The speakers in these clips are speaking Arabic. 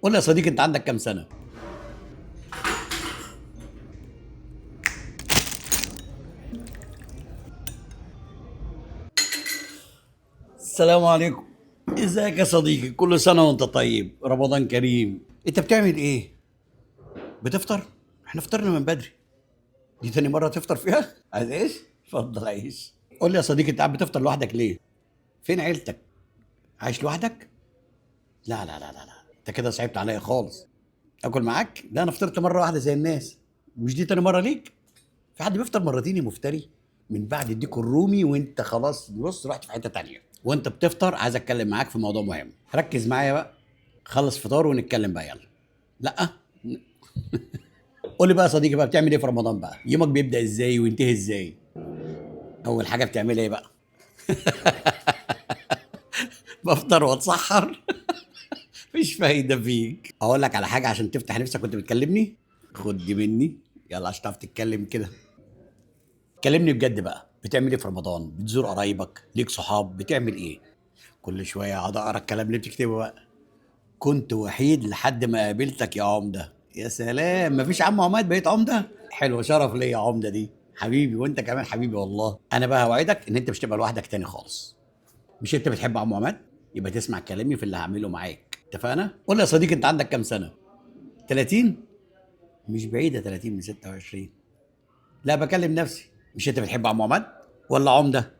قول لي يا صديقي، انت عندك كام سنة؟ السلام عليكم. ازيك يا صديقي؟ كل سنة وانت طيب، رمضان كريم. انت بتعمل ايه؟ بتفطر؟ احنا فطرنا من بدري. دي تاني مرة تفطر فيها؟ عايز ايش؟ اتفضل عيش. قول لي يا صديقي، انت قاعد بتفطر لوحدك ليه؟ فين عيلتك؟ عايش لوحدك؟ لا لا لا لا لا، انت كده صعبت عليا خالص. اكل معاك؟ لا، انا فطرت مرة واحدة زي الناس. مش دي تاني مرة ليك؟ في حد بيفطر مرتين يا مفتري؟ من بعد الديك الرومي وانت خلاص بص رحت في حته تانية. وانت بتفطر عايز اتكلم معاك في موضوع مهم، ركز معايا بقى. خلص فطار ونتكلم بقى، يلا. لا. قول لي بقى يا صديقي، بقى بتعمل ايه في رمضان؟ بقى يومك بيبدا ازاي وينتهي ازاي؟ اول حاجه بتعملها ايه بقى؟ بفطر واتسحر. مفيش فايده فيك. اقول لك على حاجه عشان تفتح نفسك وانت بتكلمني. خد دي مني. يلا عشان تعرف تتكلم كده. كلمني بجد بقى، بتعمل ايه في رمضان؟ بتزور قرايبك؟ ليك صحاب؟ بتعمل ايه؟ كل شويه اقعد اقرا الكلام اللي بتكتبه بقى. كنت وحيد لحد ما قابلتك يا عمده. يا سلام، مفيش عم عماد بقيت عمده؟ حلو، شرف ليا يا عمده دي حبيبي، وانت كمان حبيبي والله. انا بقى هوعدك ان انت مش تبقى لوحدك تاني خالص. مش انت بتحب عم عماد؟ يبقى تسمع كلامي في اللي هعمله معاك، اتفقنا؟ قول لي يا صديقي، انت عندك كام سنه؟ 30؟ مش بعيده 30 من 26. لا، بكلم نفسي. مش انت بتحب عم عماد ولا عمده؟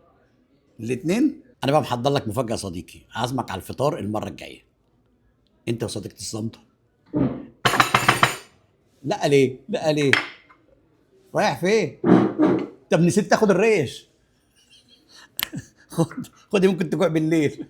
الاثنين. انا بقى محضر لك مفاجاه يا صديقي، عازمك على الفطار المره الجايه. انت وصديقة الصمت. لا ليه؟ لا ليه؟ رايح فين؟ طب نسيت تاخد الريش. خد خد، ممكن تجوع بالليل.